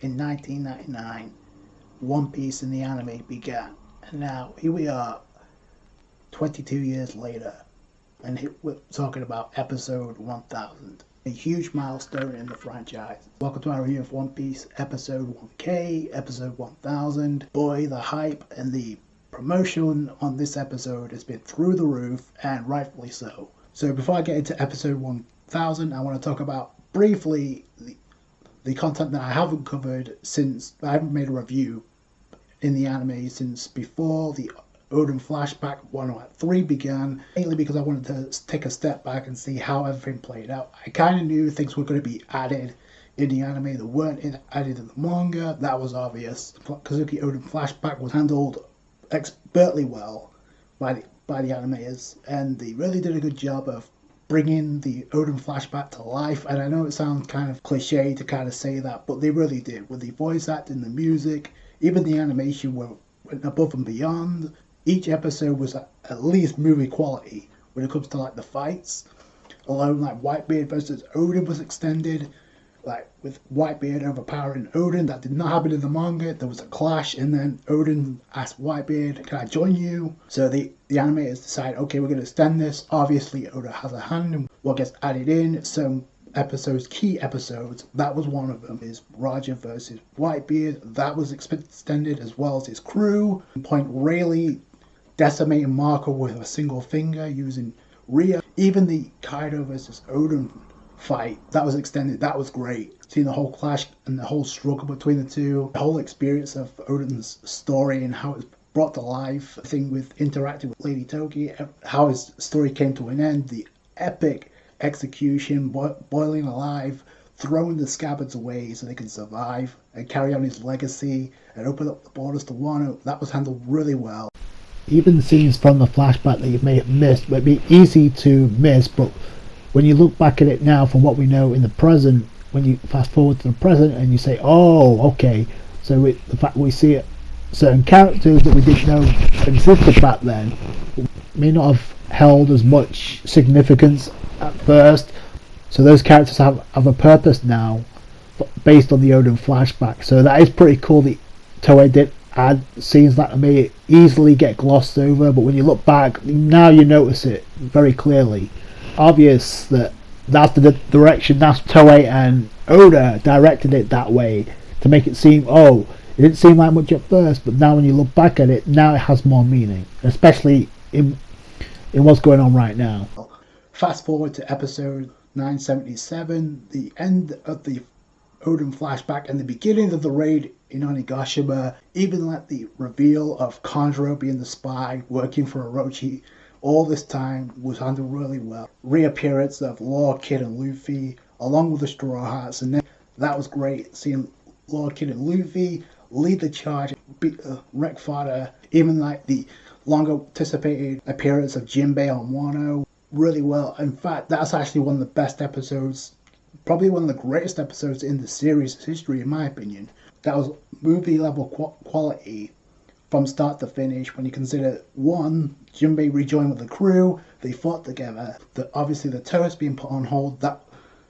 in 1999, One Piece in the anime began. And now, here we are, 22 years later, and we're talking about episode 1000. A huge milestone in the franchise. Welcome to our review of One Piece episode 1K, episode 1000. Boy, the hype and the promotion on this episode has been through the roof, and rightfully so. So before I get into episode 1000, I want to talk about briefly the content that I haven't covered since I haven't made a review in the anime since before the Oden flashback 103 began, mainly because I wanted to take a step back and see how everything played out. I kind of knew things were going to be added in the anime that weren't added in the manga. That was obvious. Kazuki Oden flashback was handled expertly well by the animators, and they really did a good job of bringing the Oden flashback to life. And I know it sounds kind of cliche to kind of say that, but they really did. With the voice acting, the music, even the animation went above and beyond. Each episode was at least movie quality when it comes to like the fights. Alone, like Whitebeard versus Oden was extended, like with Whitebeard overpowering Oden. That did not happen in the manga. There was a clash, and then Oden asked Whitebeard, "Can I join you?" So the animators decide, okay, we're going to extend this. Obviously, Oda has a hand in what gets added in. Some episodes, key episodes, that was one of them, is Roger versus Whitebeard. That was extended, as well as his crew. Point Rayleigh decimating Marco with a single finger using Rhea. Even the Kaido versus Oden fight, that was extended. That was great. Seeing the whole clash and the whole struggle between the two, the whole experience of Oden's story and how it's brought to life, the thing with interacting with Lady Toki, how his story came to an end, the epic execution, boiling alive, throwing the scabbards away so they can survive and carry on his legacy and open up the borders to Wano. That was handled really well. Even scenes from the flashback that you may have missed might be easy to miss, but when you look back at it now from what we know in the present, when you fast forward to the present and you say, oh, okay, so the fact we see certain characters that we didn't know existed back then may not have held as much significance at first. So those characters have a purpose now based on the Oden flashback. So that is pretty cool that Toei did add scenes that may easily get glossed over, but when you look back now you notice it very clearly. Obvious that's the direction, that's Toei and Oda directed it that way to make it seem, it didn't seem like much at first, but now when you look back at it, now it has more meaning, especially in what's going on right now. Fast forward to episode 977, the end of the Oden flashback and the beginning of the raid in Onigashima. Even like the reveal of Kanjuro being the spy working for Orochi, all this time was handled really well. Reappearance of Law, Kid and Luffy along with the Strawhats, and then that was great seeing Law, Kid and Luffy lead the charge, beat wreck fodder. Even like the long anticipated appearance of Jinbei on Wano, really well. In fact, that's actually one of the best episodes, probably one of the greatest episodes in the series' history, in my opinion. That was movie level quality from start to finish. When you consider, one, Jinbei rejoined with the crew, they fought together, obviously the toast being put on hold, that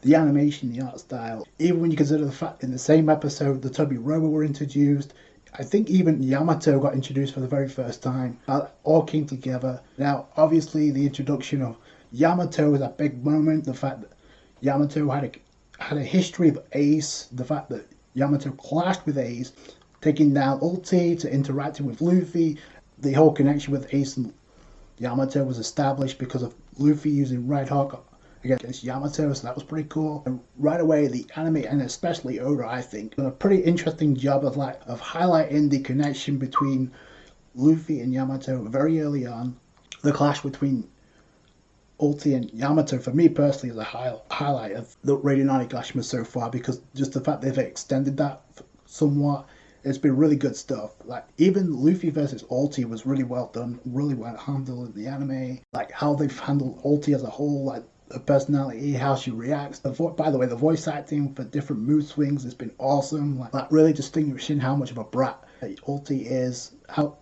the animation, the art style. Even when you consider the fact in the same episode the Toby Robo were introduced, I think even Yamato got introduced for the very first time. All came together. Now, obviously, the introduction of Yamato was a big moment. The fact that Yamato had a history of Ace, the fact that Yamato clashed with Ace, taking down Ulti to interacting with Luffy. The whole connection with Ace and Yamato was established because of Luffy using Red Hawk against Yamato, so that was pretty cool. And right away, the anime, and especially Oda, I think, did a pretty interesting job of highlighting the connection between Luffy and Yamato very early on. The clash between Ulti and Yamato, for me personally, is a highlight of the raid in Onigashima so far, because just the fact they've extended that somewhat, it's been really good stuff. Like, even Luffy versus Ulti was really well done, really well handled in the anime. Like, how they've handled Ulti as a whole, like, her personality, how she reacts. By the way, the voice acting for different mood swings has been awesome. Like really distinguishing how much of a brat Ulti is, how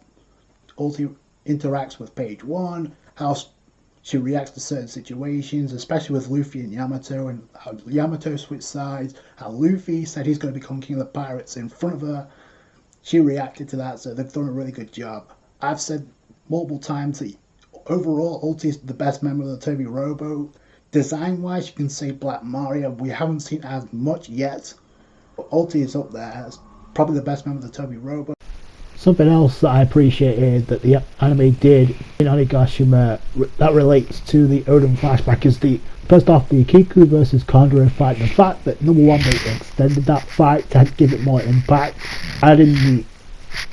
Ulti interacts with Page One, how she reacts to certain situations, especially with Luffy and Yamato, and how Yamato switched sides, how Luffy said he's going to become king of the pirates in front of her. She reacted to that, so they've done a really good job. I've said multiple times that overall, Ulti is the best member of the Toby Robo. Design-wise, you can say Black Mario. We haven't seen as much yet, but Ulti is up there as probably the best member of the Toby Robo. Something else that I appreciated that the anime did in Onigashima that relates to the Odin flashback is first off the Kiku versus Kondro fight. The fact that number one they extended that fight to give it more impact, adding the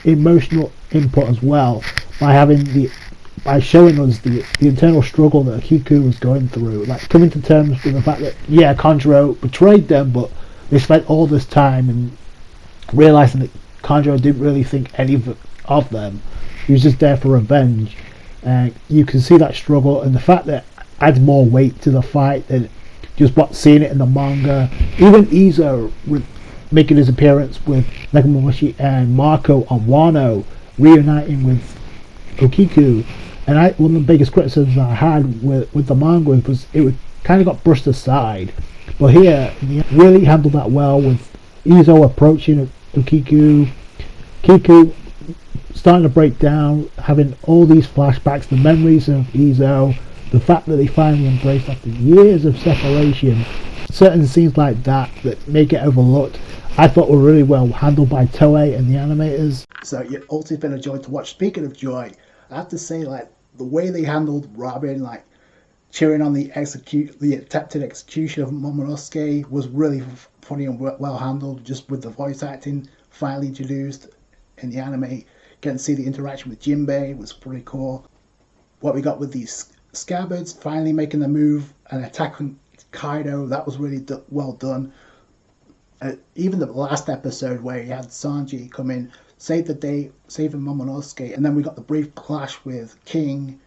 emotional input as well by showing us the internal struggle that Kiku was going through, like coming to terms with the fact that Kondro betrayed them, but they spent all this time and realizing that Kondro didn't really think any of them. He was just there for revenge. And you can see that struggle, and the fact that adds more weight to the fight than just seeing it in the manga. Even Izo with making his appearance with Nekomamushi and Marco on Wano, reuniting with Okiku. And one of the biggest criticisms I had with the manga was it kind of got brushed aside. But here, they really handled that well with Izo approaching Kiku starting to break down, having all these flashbacks, the memories of Izo, the fact that they finally embraced after years of separation. Certain scenes like that may get overlooked, I thought were really well handled by Toei and the animators. So yeah, Ulti's been a joy to watch. Speaking of joy, I have to say, like, the way they handled Robin, like cheering on the attempted execution of Momonosuke was really funny and well handled, just with the voice acting finally introduced in the anime. Getting to see the interaction with Jinbei was pretty cool. What we got with these scabbards finally making the move and attacking Kaido, that was really well done. Even the last episode where he had Sanji come in, save the day, saving Momonosuke, and then we got the brief clash with King.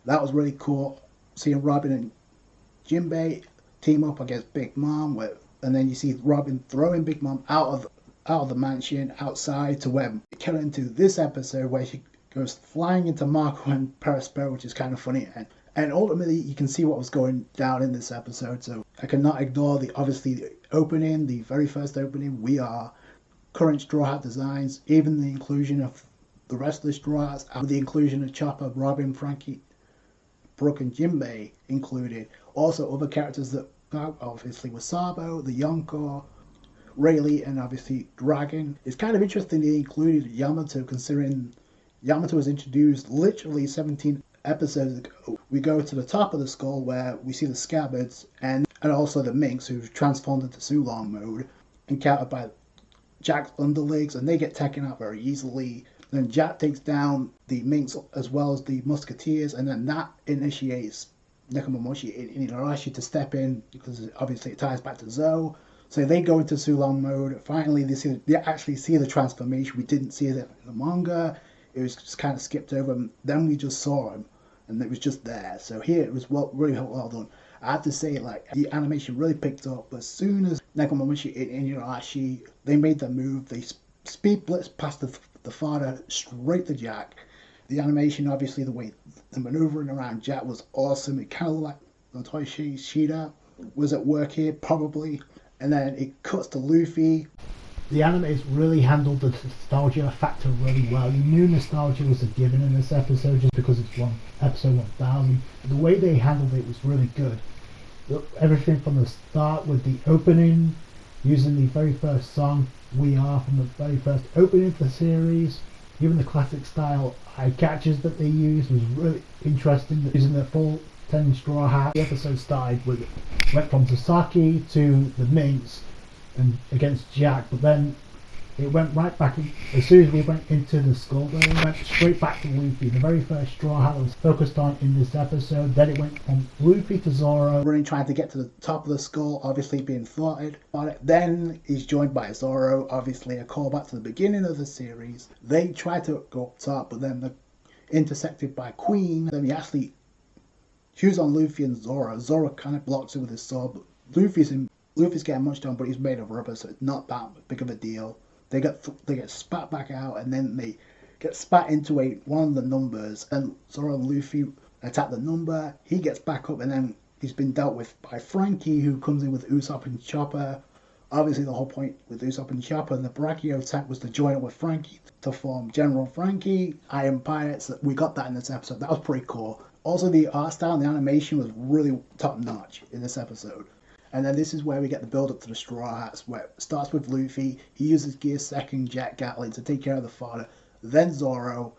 That was really cool. Seeing Robin and Jinbei team up against Big Mom, and then you see Robin throwing Big Mom out of the mansion outside to where we get into this episode where she goes flying into Marco and Perospero, which is kind of funny. And ultimately, you can see what was going down in this episode. So I cannot ignore the opening, the very first opening. We are current Straw Hat designs, even the inclusion of the rest of the Straw Hats, with the inclusion of Chopper, Robin, Frankie, Brooke, and Jinbei included. Also, other characters that obviously were Sabo, the Yonko, Rayleigh, and obviously Dragon. It's kind of interesting they included Yamato, considering Yamato was introduced literally 17 episodes ago. We go to the top of the skull where we see the scabbards and also the minks who've transformed into Sulong mode, encountered by Jack's underlings, and they get taken out very easily. Then Jack takes down the minks as well as the musketeers, and then that initiates Nekomamushi and Inarashi to step in, because obviously it ties back to Zou. So they go into Sulong mode. Finally, they actually see the transformation. We didn't see it in the manga. It was just kind of skipped over. And then we just saw him, and it was just there. So here it was really well done. I have to say, like, the animation really picked up. As soon as Nekomamushi and Inarashi, they made the move, they speed blitzed past the father straight to Jack. The animation, obviously, the way the maneuvering around Jack was awesome. It kind of looked like Notoshi Shida was at work here, probably. And then it cuts to Luffy. The animators really handled the nostalgia factor really well. You knew nostalgia was a given in this episode just because it's episode 1000. The way they handled it was really good. Everything from the start with the opening, using the very first song, We Are, from the very first opening of the series. Even the classic style eye catchers that they used was really interesting. Using the full 10 Straw Hat. The episode went from Sasaki to the Minks and against Jack, but then it went right back. As soon as we went into the skull, then it went straight back to Luffy. The very first Straw Hat was focused on in this episode. Then it went from Luffy to Zoro, running, trying to get to the top of the skull, obviously being thwarted on it. Then he's joined by Zoro, obviously a callback to the beginning of the series. They try to go up top, but then they're intersected by Queen. Then he actually chews on Luffy and Zoro. Zoro kind of blocks it with his sword, but Luffy's getting munched on, but he's made of rubber, so it's not that big of a deal. They get spat back out, and then they get spat into one of the numbers, and Zoro and Luffy attack the number. He gets back up and then he's been dealt with by Frankie, who comes in with Usopp and Chopper. Obviously, the whole point with Usopp and Chopper and the Brachio attack was to join up with Frankie to form General Frankie, Iron Pirates. We got that in this episode. That was pretty cool. Also, the art style and the animation was really top notch in this episode. And then this is where we get the build up to the Straw Hats, where it starts with Luffy. He uses Gear Second Jack Gatling to take care of the fodder. Then Zoro,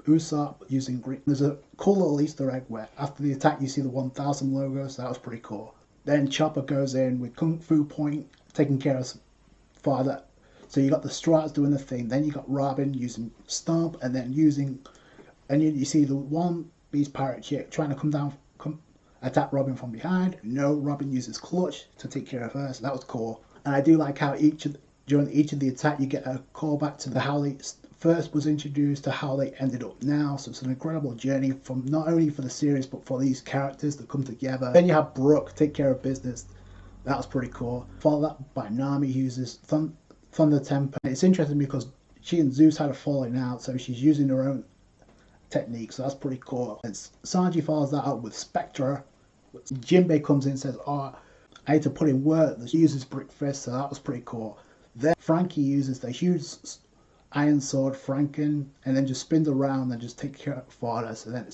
Usopp using green. There's a cool little Easter egg where after the attack you see the 1000 logo, so that was pretty cool. Then Chopper goes in with Kung Fu Point, taking care of fodder. So you got the Straw Hats doing the thing. Then you got Robin using Stomp, and then you see the One Piece pirate chick trying to come down, attack Robin from behind. No, Robin uses Clutch to take care of her, so that was cool. And I do like how during each of the attack you get a callback to how they first was introduced to how they ended up now. So it's an incredible journey from not only for the series but for these characters that come together. Then you have Brooke take care of business. That was pretty cool. Followed up by Nami, who uses Thunder Temper. It's interesting because she and Zeus had a falling out, so she's using her own technique, so that's pretty cool. And Sanji follows that up with Spectra. Jinbei comes in and says, I had to put in work. She uses Brick Fist, so that was pretty cool. Then Frankie uses the huge Iron Sword Franken and then just spins around and just takes care of fodder. So then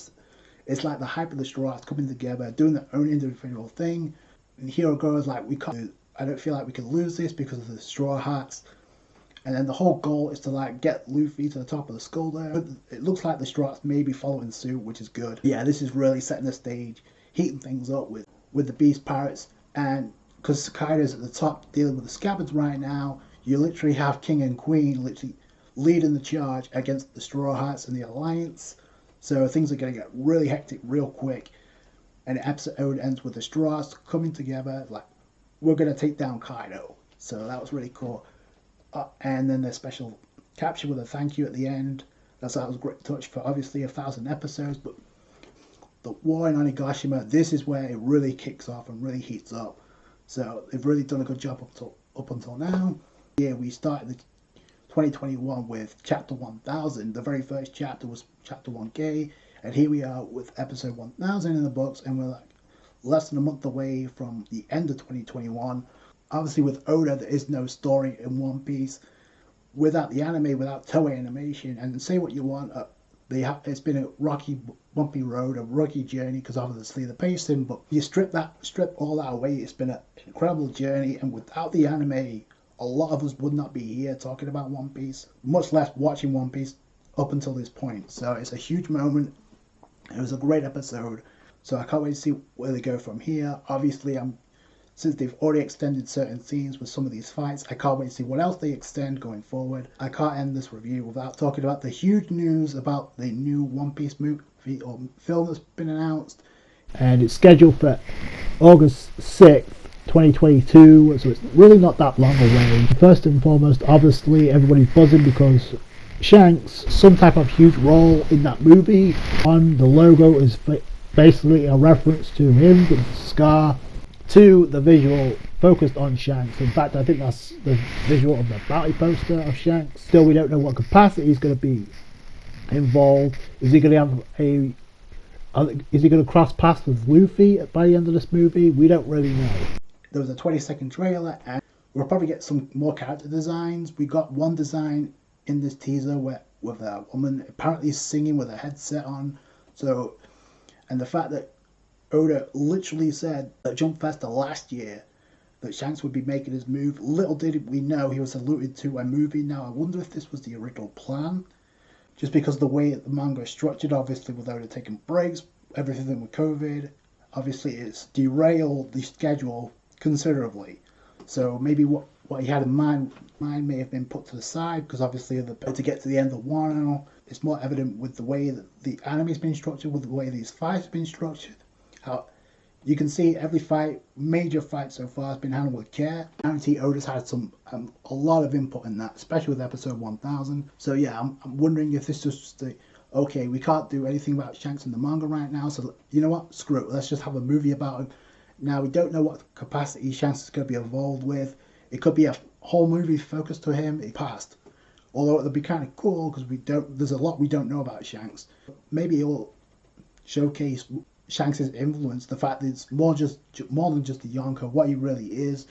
it's like the hype of the Straw Hats coming together, doing their own individual thing. And Hero goes like, I don't feel like we can lose this because of the Straw Hats. And then the whole goal is to like get Luffy to the top of the skull there. But it looks like the Straw Hats may be following suit, which is good. Yeah, this is really setting the stage, heating things up with the Beast Pirates. And because Kaido's at the top dealing with the Scabbards right now, you literally have King and Queen literally leading the charge against the Straw Hats and the Alliance. So things are going to get really hectic real quick. And the episode ends with the Straw Hats coming together like, we're going to take down Kaido. So that was really cool. And then the special capture with a thank you at the end. That was a great touch for obviously 1,000 episodes. But the war in Onigashima, this is where it really kicks off and really heats up. So they've really done a good job up until now. Yeah, we started the 2021 with chapter 1000. The very first chapter was chapter 1K. And here we are with episode 1000 in the books. And we're like less than a month away from the end of 2021. Obviously, with Oda, there is no story in One Piece. Without the anime, without Toei Animation, and say what you want, it's been a rocky, bumpy road, a rocky journey, because obviously the pacing, but you strip all that away, it's been an incredible journey, and without the anime, a lot of us would not be here talking about One Piece, much less watching One Piece up until this point. So it's a huge moment. It was a great episode. So I can't wait to see where they go from here. Obviously, since they've already extended certain scenes with some of these fights, I can't wait to see what else they extend going forward. I can't end this review without talking about the huge news about the new One Piece movie or film that's been announced. And it's scheduled for August 6th, 2022, so it's really not that long away. First and foremost, obviously, everybody's buzzing because Shanks, some type of huge role in that movie. On the logo is basically a reference to him, the scar. To the visual focused on Shanks. In fact, I think that's the visual of the bounty poster of Shanks. Still, we don't know what capacity he's going to be involved. Is he going to have is he going to cross paths with Luffy by the end of this movie? We don't really know. There was a 20-second trailer, and we'll probably get some more character designs. We got one design in this teaser with a woman apparently singing with a headset on. So, and the fact that Oda literally said at Jump Festa last year that Shanks would be making his move. Little did we know he was alluded to a movie. Now, I wonder if this was the original plan. Just because of the way the manga is structured, obviously with Oda taking breaks, everything with COVID, obviously it's derailed the schedule considerably. So maybe what he had in mind may have been put to the side, because obviously to get to the end of Wano, it's more evident with the way that the anime's been structured, with the way these fights have been structured. How you can see every major fight so far has been handled with care. I guarantee Oda's had a lot of input in that, especially with episode 1000. So yeah, I'm wondering if this is just okay, we can't do anything about Shanks in the manga right now, so you know what, screw it, let's just have a movie about him. Now, we don't know what capacity Shanks is going to be involved with. It could be a whole movie focused to him. It passed. Although it'll be kind of cool because there's a lot we don't know about Shanks. Maybe showcase Shanks' influence, the fact that it's more than just a Yonko, what he really is,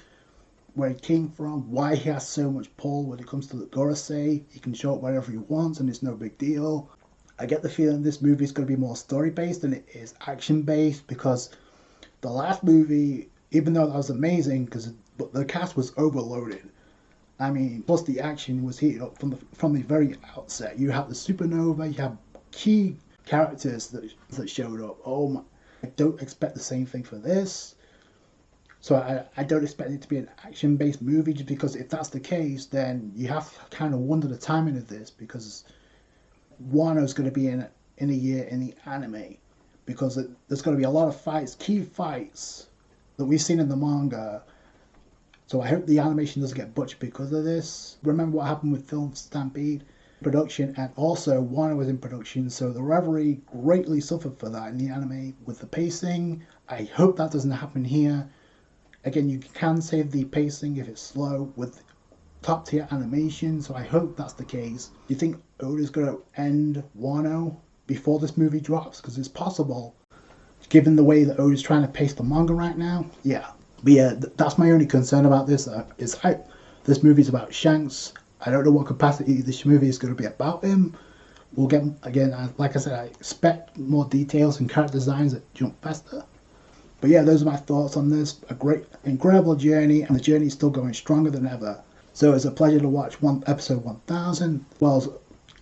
where he came from, why he has so much pull when it comes to the Gorosei. He can show up wherever he wants and it's no big deal. I get the feeling this movie is going to be more story based than it is action based, because the last movie, even though that was amazing, but the cast was overloaded. I mean, plus the action was heated up from the very outset. You have the supernova, you have key characters that showed up. Oh my! I don't expect the same thing for this. So I don't expect it to be an action-based movie, just because if that's the case, then you have to kind of wonder the timing of this, because Wano's going to be in a year in the anime, because there's going to be a lot of fights, key fights that we've seen in the manga. So I hope the animation doesn't get butchered because of this. Remember what happened with Film Stampede? Production, and also Wano was in production, so the Reverie greatly suffered for that in the anime with the pacing. I hope that doesn't happen here. Again, you can save the pacing if it's slow with top tier animation, so I hope that's the case. Do you think Oda's going to end Wano before this movie drops? Because it's possible, given the way that Oda's trying to pace the manga right now. Yeah. But yeah, that's my only concern about this. This movie's about Shanks. I don't know what capacity this movie is going to be about him. We'll get, again, like I said, I expect more details and character designs that jump faster. But yeah, those are my thoughts on this. A great, incredible journey, and the journey is still going stronger than ever. So it's a pleasure to watch episode 1000, as well as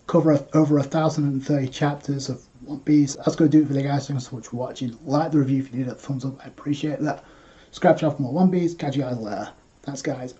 cover over 1,030 chapters of One Piece. That's going to do it for the guys. Thanks so much for watching. Like the review if you need a thumbs up. I appreciate that. Subscribe to for more One Piece. Catch you guys later. Thanks, guys.